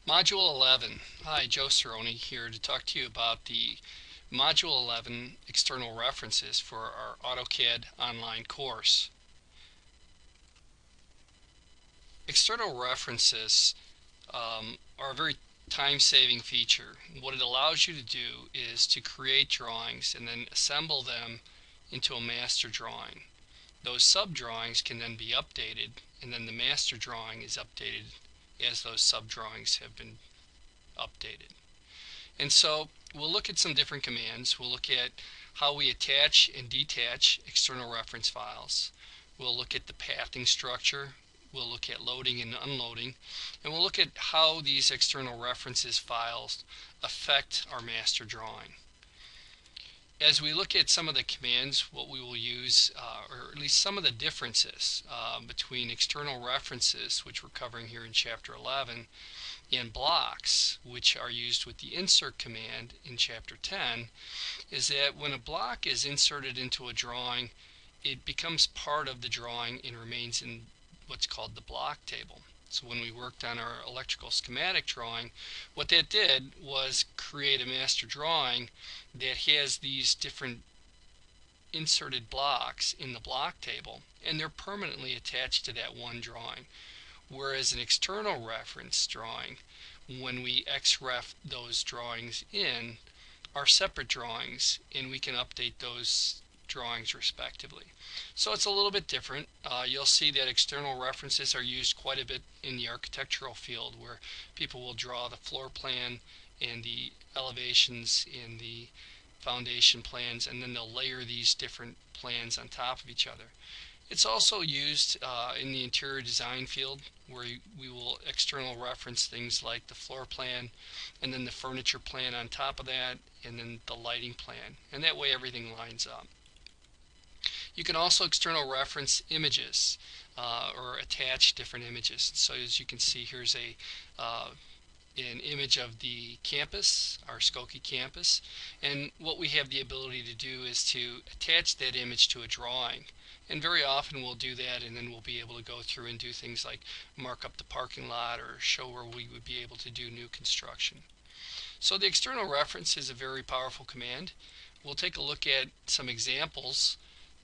Module 11. Hi, Joe Cerrone here to talk to you about the Module 11 external references for our AutoCAD online course. External references are a very time-saving feature. What it allows you to do is to create drawings and then assemble them into a master drawing. Those sub-drawings can then be updated, and then the master drawing is updated as those sub-drawings have been updated. And so we'll look at some different commands. We'll look at how we attach and detach external reference files. We'll look at the pathing structure. We'll look at loading and unloading. And we'll look at how these external references files affect our master drawing. As we look at some of the commands, what we will use, or at least some of the differences between external references, which we're covering here in Chapter 11, and blocks, which are used with the insert command in Chapter 10, is that when a block is inserted into a drawing, it becomes part of the drawing and remains in what's called the block table. So when we worked on our electrical schematic drawing, what that did was create a master drawing that has these different inserted blocks in the block table, and they're permanently attached to that one drawing. Whereas an external reference drawing, when we XREF those drawings in, are separate drawings, and we can update those drawings respectively. So it's a little bit different. You'll see that external references are used quite a bit in the architectural field, where people will draw the floor plan and the elevations and the foundation plans, and then they'll layer these different plans on top of each other. It's also used in the interior design field, where we will external reference things like the floor plan, and then the furniture plan on top of that, and then the lighting plan, and that way everything lines up. You can also external reference images or attach different images. So as you can see, here's an image of the campus, our Skokie campus, and what we have the ability to do is to attach that image to a drawing. And very often we'll do that, and then we'll be able to go through and do things like mark up the parking lot or show where we would be able to do new construction. So the external reference is a very powerful command. We'll take a look at some examples.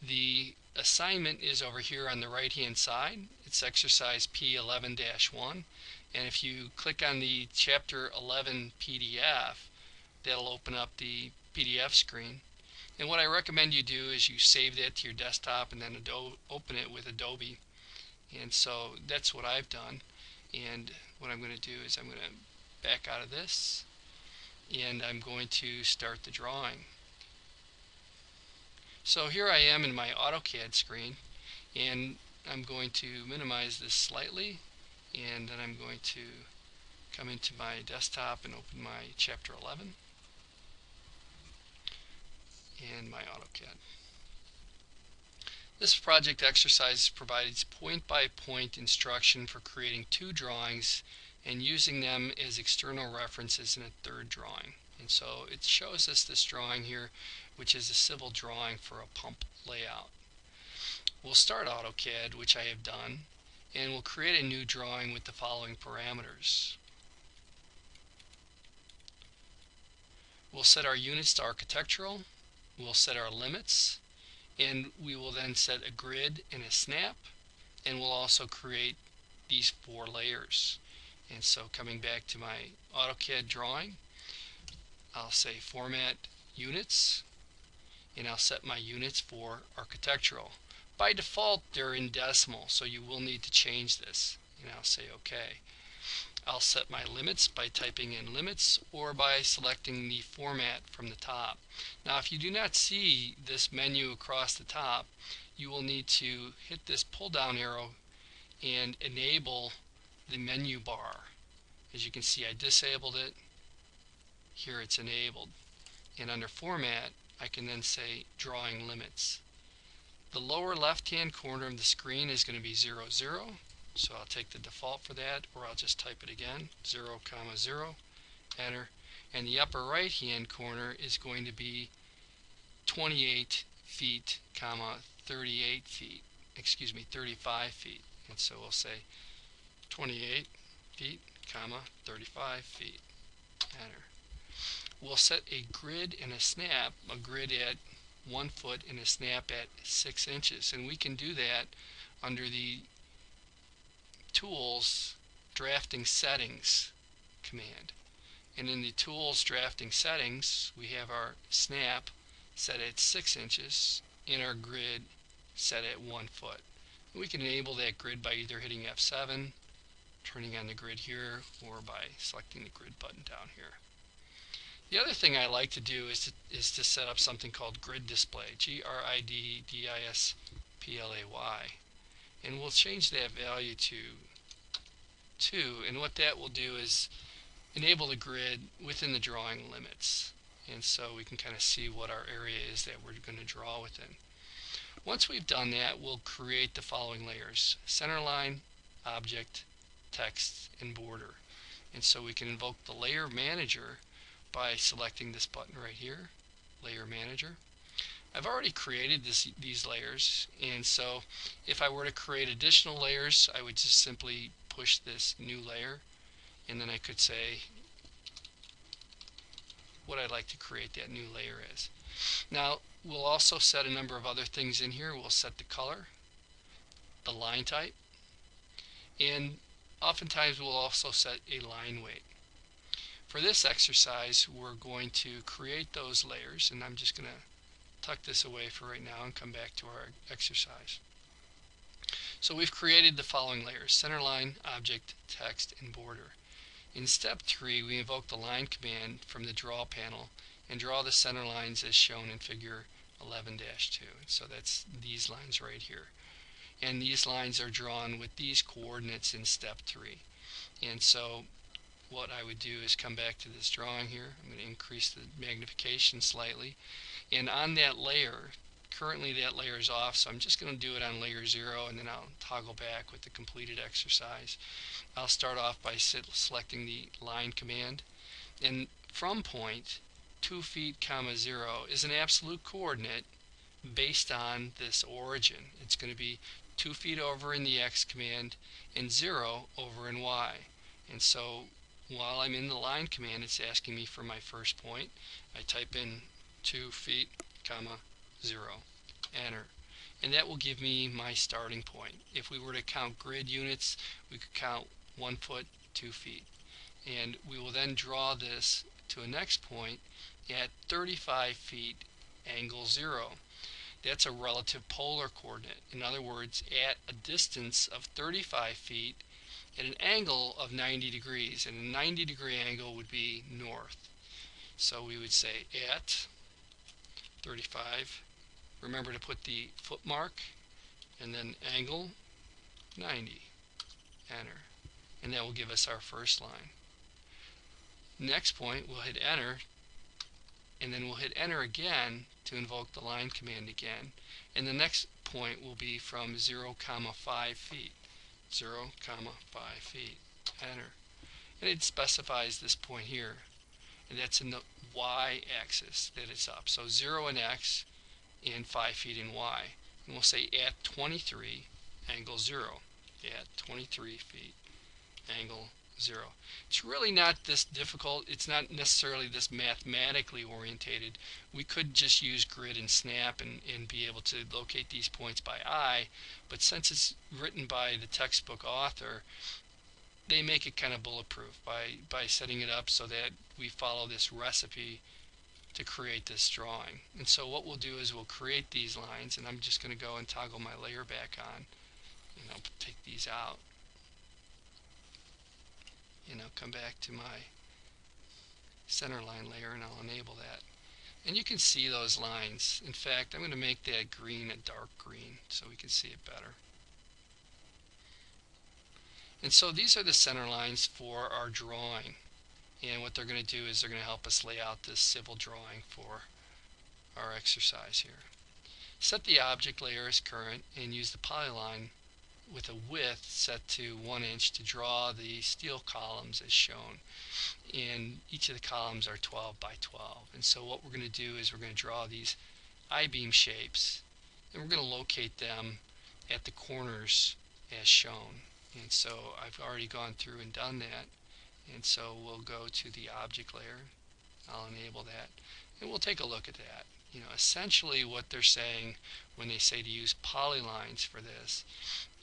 The assignment is over here on the right hand side. It's exercise P11-1, and if you click on the Chapter 11 PDF, that'll open up the PDF screen. And what I recommend you do is you save that to your desktop and then open it with Adobe. And so that's what I've done. And what I'm going to do is I'm going to back out of this, and I'm going to start the drawing. So here I am in my AutoCAD screen, and I'm going to minimize this slightly, and then I'm going to come into my desktop and open my Chapter 11 and my AutoCAD. This project exercise provides point-by-point instruction for creating two drawings and using them as external references in a third drawing. And so it shows us this drawing here, which is a civil drawing for a pump layout. We'll start AutoCAD, which I have done, and we'll create a new drawing with the following parameters. We'll set our units to architectural, we'll set our limits, and we will then set a grid and a snap, and we'll also create these 4 layers. And so coming back to my AutoCAD drawing, I'll say Format Units, and I'll set my units for architectural. By default, they're in decimal, so you will need to change this, and I'll say OK. I'll set my limits by typing in limits or by selecting the format from the top. Now, if you do not see this menu across the top, you will need to hit this pull down arrow and enable the menu bar. As you can see, I disabled it. Here it's enabled. And under format, I can then say drawing limits. The lower left hand corner of the screen is going to be 0, 0. So I'll take the default for that, or I'll just type it again, 0, 0, enter. And the upper right hand corner is going to be 28 feet, 38 feet, 35 feet. And so we'll say 28 feet, comma 35 feet. Enter. We'll set a grid and a snap, a grid at 1 foot and a snap at 6 inches, and we can do that under the Tools Drafting Settings command. And in the Tools Drafting Settings, we have our snap set at 6 inches and our grid set at 1 foot. We can enable that grid by either hitting F7, turning on the grid here, or by selecting the grid button down here. The other thing I like to do is to set up something called grid display, GRID-DISPLAY, and we'll change that value to 2, and what that will do is enable the grid within the drawing limits, and so we can kind of see what our area is that we're going to draw within. Once we've done that, we'll create the following layers: centerline, object, text, and border. And so we can invoke the layer manager by selecting this button right here, Layer Manager. I've already created these layers, and so if I were to create additional layers, I would just simply push this new layer, and then I could say what I'd like to create that new layer as. Now we'll also set a number of other things in here. We'll set the color, the line type, and oftentimes we'll also set a line weight. For this exercise, we're going to create those layers, and I'm just going to tuck this away for right now and come back to our exercise. So we've created the following layers: centerline, object, text, and border. In step 3, we invoke the line command from the draw panel and draw the center lines as shown in figure 11-2. So that's these lines right here. And these lines are drawn with these coordinates in step 3. And so what I would do is come back to this drawing here. I'm going to increase the magnification slightly. And on that layer, currently that layer is off, so I'm just going to do it on layer 0, and then I'll toggle back with the completed exercise. I'll start off by selecting the line command, and from point 2 feet, 0 is an absolute coordinate based on this origin. It's going to be 2 feet over in the X command and 0 over in Y. And so while I'm in the line command, it's asking me for my first point. I type in 2 feet, 0, enter, and that will give me my starting point. If we were to count grid units, we could count 1 foot, 2 feet, and we will then draw this to a next point at 35 feet, angle 0. That's a relative polar coordinate. In other words, at a distance of 35 feet at an angle of 90 degrees, and a 90-degree angle would be north. So we would say at 35, remember to put the foot mark, and then angle 90, enter, and that will give us our first line. Next point, we'll hit enter, and then we'll hit enter again to invoke the line command again, and the next point will be from 0,5 feet. 0,5 feet, enter, and it specifies this point here, and that's in the y-axis that it's up. So 0 in x and 5 feet in y, and we'll say at 23, angle 0, at 23 feet, angle 0. It's really not this difficult. It's not necessarily this mathematically orientated. We could just use grid and snap and be able to locate these points by eye, but since it's written by the textbook author, they make it kind of bulletproof by setting it up so that we follow this recipe to create this drawing. And so what we'll do is we'll create these lines, and I'm just going to go and toggle my layer back on, and I'll take these out. And I'll come back to my centerline layer, and I'll enable that. And you can see those lines. In fact, I'm going to make that green a dark green so we can see it better. And so these are the center lines for our drawing. And what they're going to do is they're going to help us lay out this civil drawing for our exercise here. Set the object layer as current and use the polyline with a width set to 1 inch to draw the steel columns as shown. And each of the columns are 12 by 12. And so what we're going to do is we're going to draw these I-beam shapes, and we're going to locate them at the corners as shown. And so I've already gone through and done that, And so we'll go to the object layer. I'll enable that, and we'll take a look at that. Essentially what they're saying when they say to use polylines for this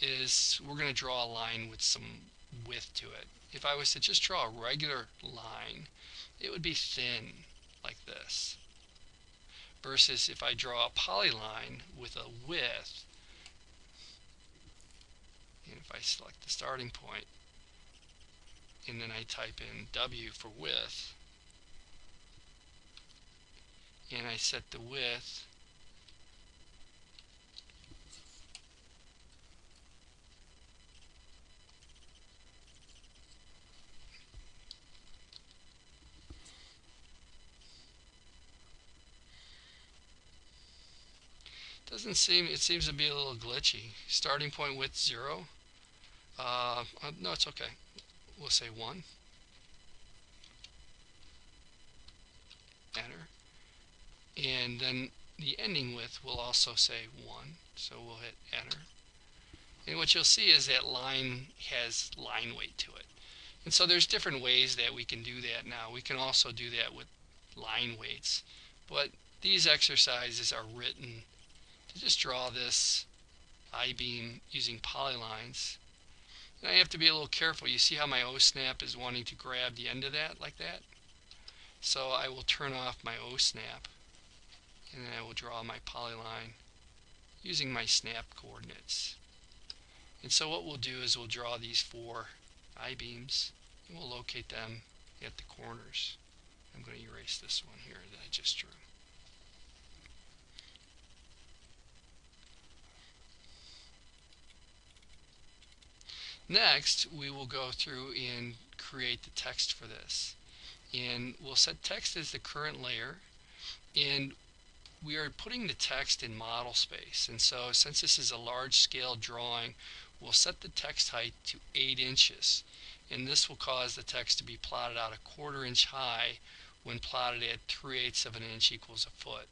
is we're going to draw a line with some width to it. If I was to just draw a regular line, it would be thin like this. Versus if I draw a polyline with a width, and if I select the starting point, and then I type in W for width, and I set the width it seems to be a little glitchy. Starting point width 0. No, it's okay. We'll say 1. Enter. And then the ending width will also say 1. So we'll hit enter. And what you'll see is that line has line weight to it. And so there's different ways that we can do that now. We can also do that with line weights. But these exercises are written to just draw this I-beam using polylines. And I have to be a little careful. You see how my O-snap is wanting to grab the end of that like that? So I will turn off my O-snap, and then I will draw my polyline using my snap coordinates. And so what we'll do is we'll draw these 4 I-beams, and we'll locate them at the corners. I'm going to erase this one here that I just drew. Next, we will go through and create the text for this. And we'll set text as the current layer, and we are putting the text in model space. And so since this is a large scale drawing, we'll set the text height to 8 inches. And this will cause the text to be plotted out 1/4 inch high when plotted at 3/8 of an inch equals a foot.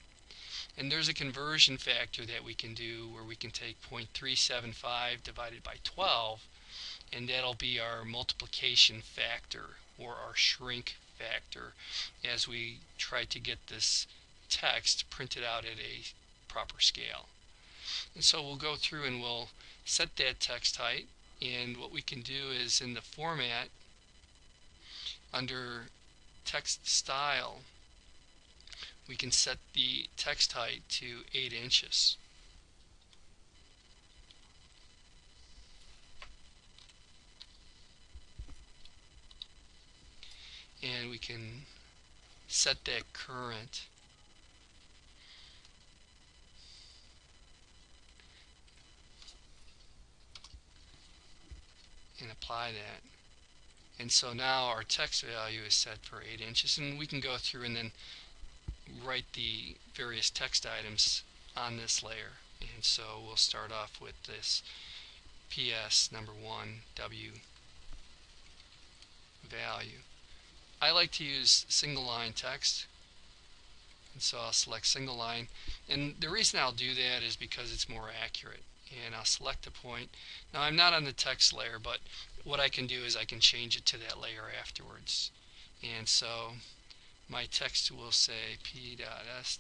And there's a conversion factor that we can do where we can take 0.375 divided by 12, and that'll be our multiplication factor or our shrink factor as we try to get this text printed out at a proper scale. And so we'll go through and we'll set that text height, and what we can do is in the format under text style we can set the text height to 8 inches. And we can set that current and apply that. And so now our text value is set for 8 inches, and we can go through and then write the various text items on this layer. And so we'll start off with this PS number 1 W value. I like to use single line text, and so I'll select single line, and the reason I'll do that is because it's more accurate. And I'll select a point. Now I'm not on the text layer, but what I can do is I can change it to that layer afterwards. And so my text will say p.s.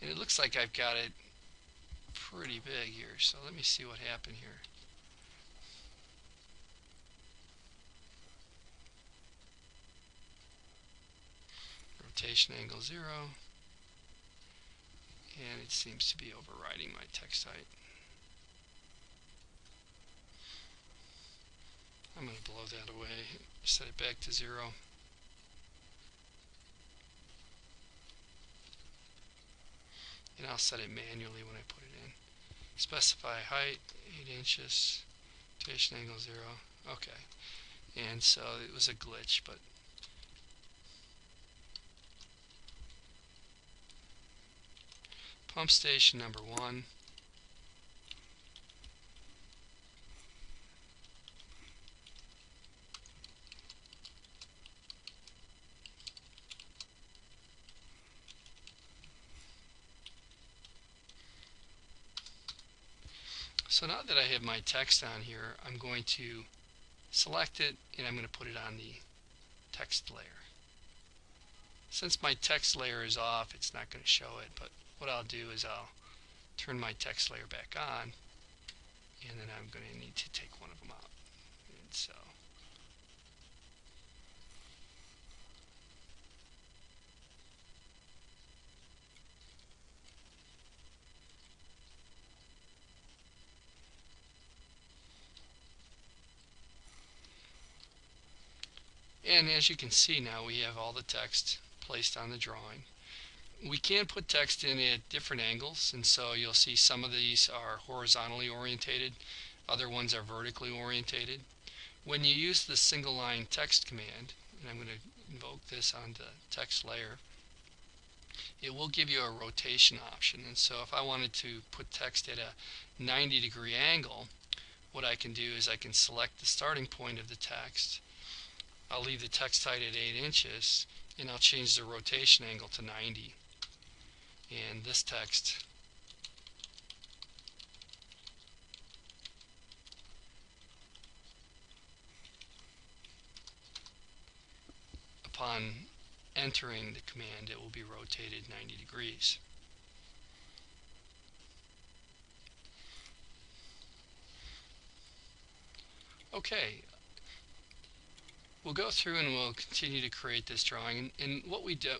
And it looks like I've got it pretty big here, so let me see what happened here. Rotation angle 0, and it seems to be overriding my text height. I'm going to blow that away, set it back to 0. And I'll set it manually when I put it in. Specify height, 8 inches, rotation angle 0. Okay. And so it was a glitch, but pump station number 1. So now that I have my text on here, I'm going to select it and I'm going to put it on the text layer. Since my text layer is off, it's not going to show it, but what I'll do is I'll turn my text layer back on, and then I'm going to need to take one of them out. And so and as you can see now, we have all the text placed on the drawing. We can put text in at different angles, and so you'll see some of these are horizontally orientated, other ones are vertically orientated. When you use the single line text command, and I'm going to invoke this on the text layer, it will give you a rotation option. And so if I wanted to put text at a 90-degree angle, what I can do is I can select the starting point of the text. I'll leave the text height at 8 inches, and I'll change the rotation angle to 90. And this text upon entering the command, it will be rotated 90 degrees. Okay, we'll go through and we'll continue to create this drawing. And what we do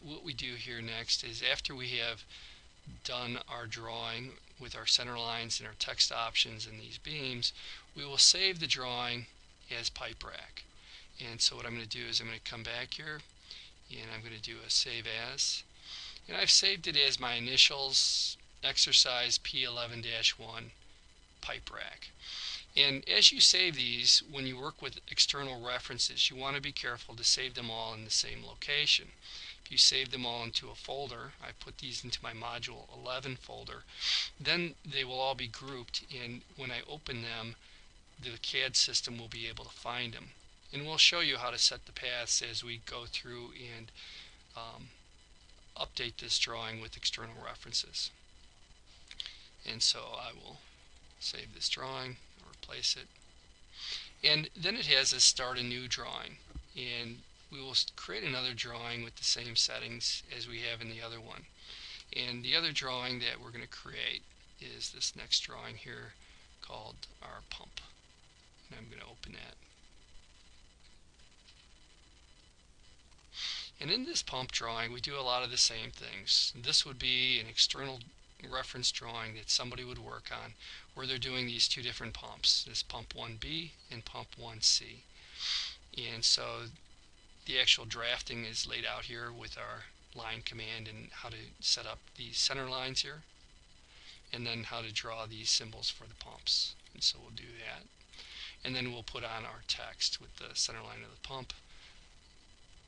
here next is, after we have done our drawing with our center lines and our text options and these beams, we will save the drawing as pipe rack. And so what I'm going to do is I'm going to come back here and I'm going to do a save as, and I've saved it as my initials exercise P11-1 pipe rack. And as you save these, when you work with external references, you want to be careful to save them all in the same location. If you save them all into a folder, I put these into my Module11 folder, then they will all be grouped, and when I open them, the CAD system will be able to find them. And we'll show you how to set the paths as we go through and update this drawing with external references. And so I will save this drawing, replace it, and then it has a start a new drawing, and we will create another drawing with the same settings as we have in the other one. And the other drawing that we're going to create is this next drawing here called our pump, and I'm going to open that. And in this pump drawing, we do a lot of the same things. This would be an external reference drawing that somebody would work on, where they're doing these two different pumps, this pump 1B and pump 1C. And so the actual drafting is laid out here with our line command and how to set up the center lines here, and then how to draw these symbols for the pumps. And so we'll do that. And then we'll put on our text with the center line of the pump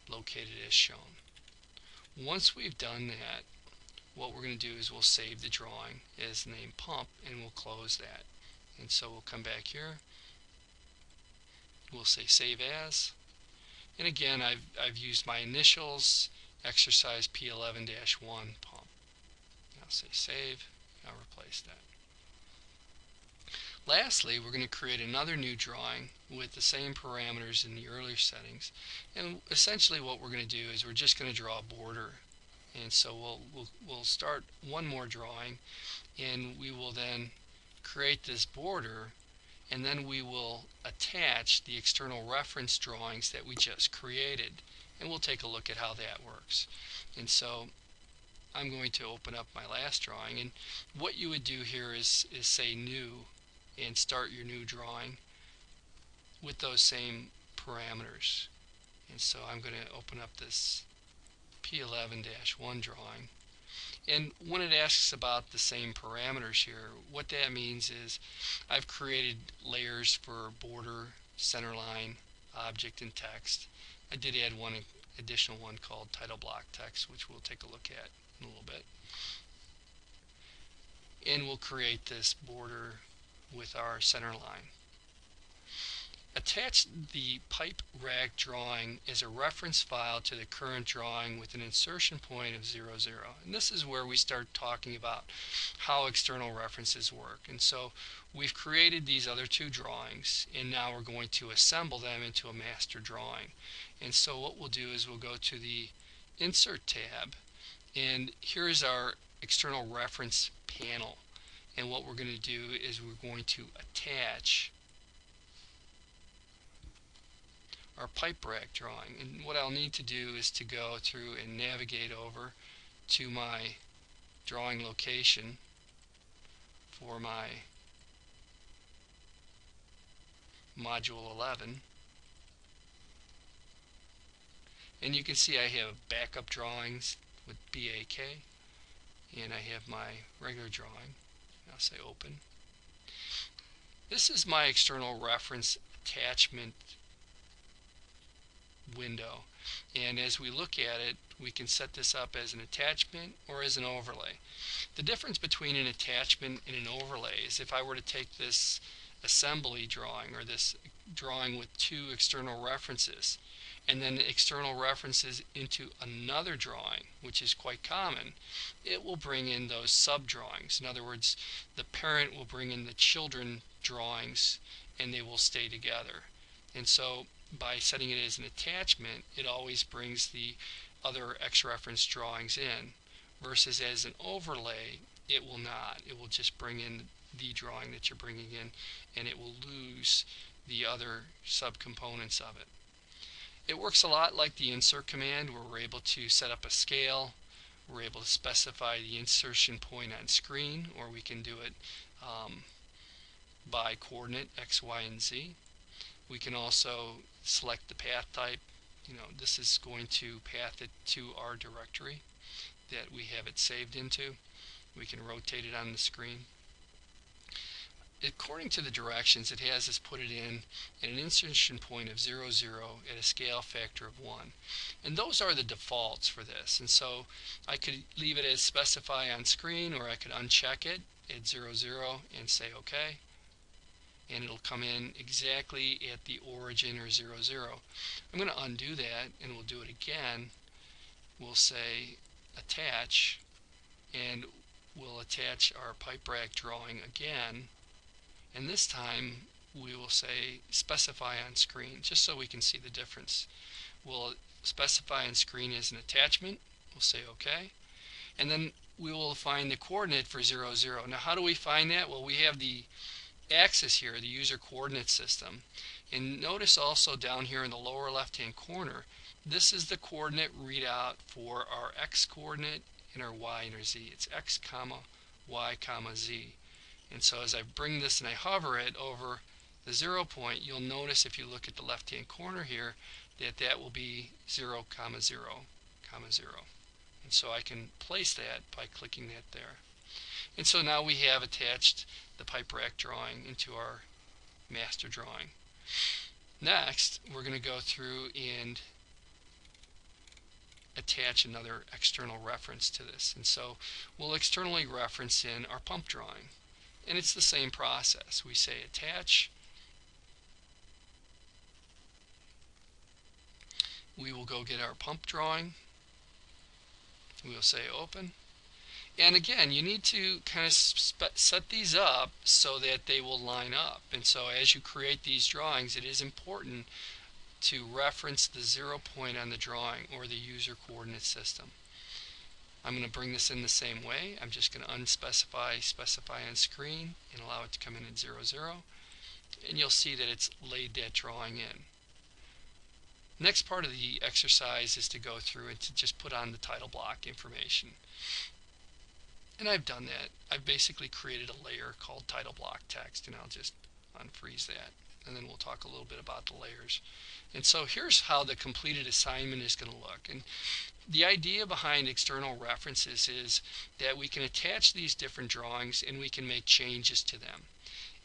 located as shown. Once we've done that, what we're going to do is we'll save the drawing as name pump, and we'll close that. And so we'll come back here, we'll say save as, and again I've used my initials exercise P11-1 pump. I'll say save, and I'll replace that. Lastly, we're going to create another new drawing with the same parameters in the earlier settings, and essentially what we're going to do is we're just going to draw a border. And so we'll start one more drawing, and we will then create this border, and then we will attach the external reference drawings that we just created, and we'll take a look at how that works. And so I'm going to open up my last drawing, and what you would do here is say new and start your new drawing with those same parameters. And so I'm going to open up this P11-1 drawing, and when it asks about the same parameters here, what that means is I've created layers for border, center line, object, and text. I did add one additional one called title block text, which we'll take a look at in a little bit. And we'll create this border with our center line. Attach the pipe rack drawing as a reference file to the current drawing with an insertion point of 0, 0. And this is where we start talking about how external references work. And so we've created these other two drawings, and now we're going to assemble them into a master drawing. And so what we'll do is we'll go to the Insert tab, and here's our external reference panel. And what we're going to do is we're going to attach our pipe rack drawing. And what I'll need to do is to go through and navigate over to my drawing location for my Module 11. And you can see I have backup drawings with BAK, and I have my regular drawing. I'll say open. This is my external reference attachment window, and as we look at it, we can set this up as an attachment or as an overlay. The difference between an attachment and an overlay is if I were to take this assembly drawing, or this drawing with two external references, and then external references into another drawing, which is quite common, it will bring in those sub-drawings. In other words, the parent will bring in the children drawings, and they will stay together. And so by setting it as an attachment, it always brings the other X-reference drawings in, versus as an overlay, it will not. It will just bring in the drawing that you're bringing in, and it will lose the other subcomponents of it. It works a lot like the insert command, where we're able to set up a scale, we're able to specify the insertion point on screen, or we can do it by coordinate X, Y, and Z. We can also select the path type. This is going to path it to our directory that we have it saved into. We can rotate it on the screen. According to the directions, it has us put it in at an insertion point of 0, 0 at a scale factor of 1. And those are the defaults for this. And so I could leave it as specify on screen, or I could uncheck it at 0, 0 and say OK. And it'll come in exactly at the origin, or 0, 0. I'm going to undo that, and we'll do it again. We'll say attach, and we'll attach our pipe rack drawing again. And this time we will say specify on screen, just so we can see the difference. We'll specify on screen as an attachment. We'll say OK. And then we will find the coordinate for 0, 0. Now how do we find that? Well, we have the axis here, the user coordinate system. And notice also down here in the lower left hand corner, this is the coordinate readout for our X coordinate and our Y and our Z. It's X comma Y comma Z. And so as I bring this and I hover it over the 0 point, you'll notice if you look at the left hand corner here that that will be 0 comma 0 comma 0. And so I can place that by clicking that there. And so now we have attached the pipe rack drawing into our master drawing. Next, we're going to go through and attach another external reference to this. And so we'll externally reference in our pump drawing. And it's the same process. We say attach. We will go get our pump drawing. We will say open. And again, you need to kind of set these up so that they will line up. And so as you create these drawings, it is important to reference the 0 point on the drawing, or the user coordinate system. I'm going to bring this in the same way. I'm just going to unspecify, specify on screen, and allow it to come in at 0, 0. And you'll see that it's laid that drawing in. Next part of the exercise is to go through and to just put on the title block information. And I've done that. I've basically created a layer called title block text, and I'll just unfreeze that. And then we'll talk a little bit about the layers. And so here's how the completed assignment is going to look. And the idea behind external references is that we can attach these different drawings and we can make changes to them.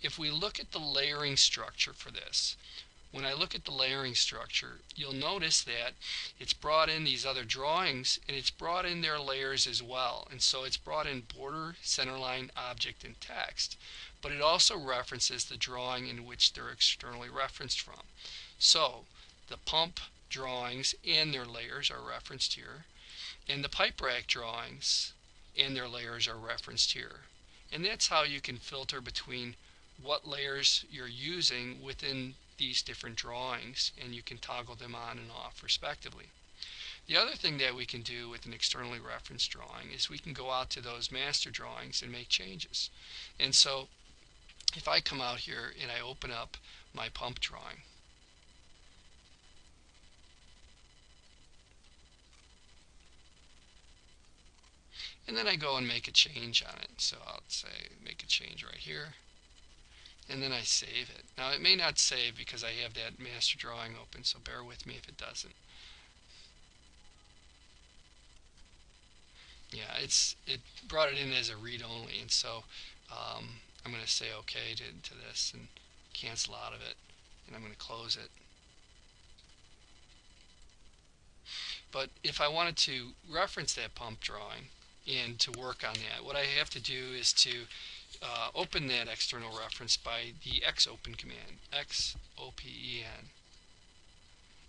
If we look at the layering structure for this, when I look at the layering structure, you'll notice that it's brought in these other drawings, and it's brought in their layers as well. And so it's brought in border, centerline, object, and text. but it also references the drawing in which they're externally referenced from. So the pump drawings and their layers are referenced here, and the pipe rack drawings and their layers are referenced here. And that's how you can filter between what layers you're using within these different drawings, and you can toggle them on and off respectively. The other thing that we can do with an externally referenced drawing is we can go out to those master drawings and make changes. And so if I come out here and I open up my pump drawing, and then I go and make a change on it. So I'll say make a change right here, and then I save it. Now it may not save because I have that master drawing open, so bear with me if it doesn't. Yeah, it brought it in as a read only, and so I'm going to say OK to this and cancel out of it, and I'm going to close it. But if I wanted to reference that pump drawing and to work on that, what I have to do is to open that external reference by the xopen command, X-O-P-E-N,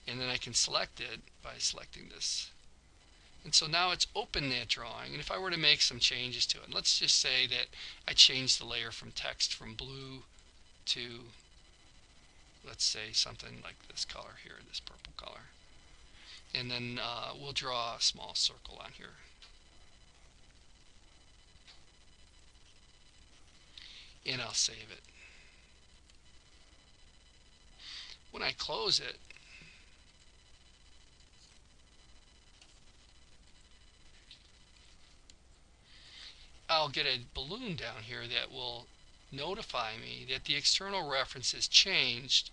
and then I can select it by selecting this. And so now it's open that drawing, and if I were to make some changes to it, let's just say that I changed the layer from text from blue to, let's say, something like this color here, this purple color. And then we'll draw a small circle on here. And I'll save it. When I close it, I'll get a balloon down here that will notify me that the external reference has changed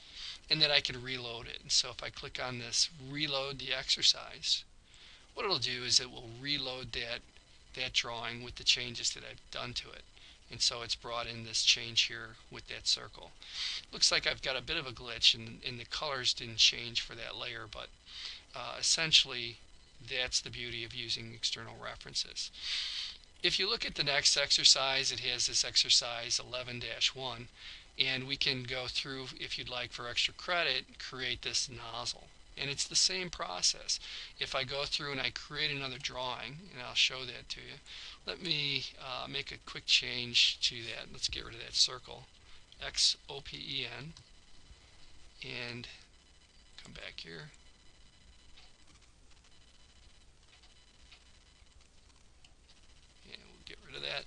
and that I can reload it. And so if I click on this reload the exercise, what it'll do is it will reload that drawing with the changes that I've done to it. And so it's brought in this change here with that circle. Looks like I've got a bit of a glitch, and the colors didn't change for that layer, but essentially that's the beauty of using external references. If you look at the next exercise, it has this exercise 11-1, and we can go through, if you'd like for extra credit, create this nozzle. And it's the same process. If I go through and I create another drawing, and I'll show that to you, let me make a quick change to that. Let's get rid of that circle, X-O-P-E-N, and come back here. And we'll get rid of that.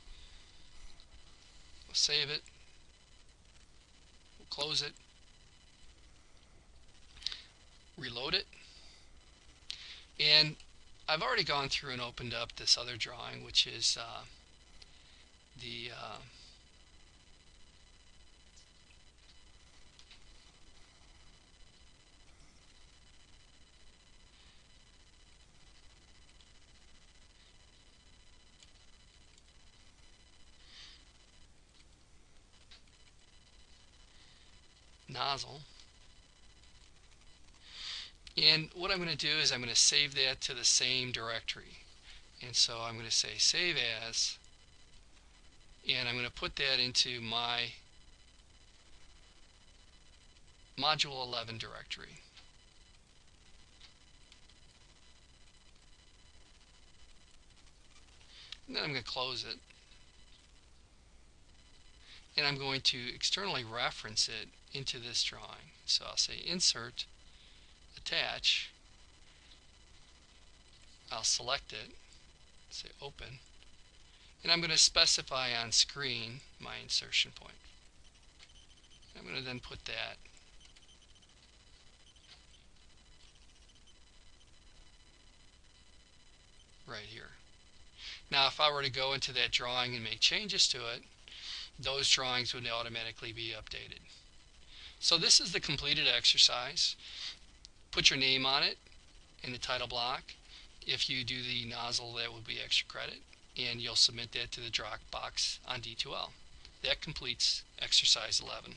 We'll save it. We'll close it. Reload it, and I've already gone through and opened up this other drawing, which is the nozzle. And what I'm going to do is I'm going to save that to the same directory. And so I'm going to say save as, and I'm going to put that into my Module11 directory. And then I'm going to close it. And I'm going to externally reference it into this drawing. So I'll say insert, attach, I'll select it, say open, and I'm going to specify on screen my insertion point. I'm going to then put that right here. Now if I were to go into that drawing and make changes to it, those drawings would automatically be updated. So this is the completed exercise. Put your name on it in the title block. If you do the nozzle, that would be extra credit, and you'll submit that to the Dropbox on D2L. That completes exercise 11.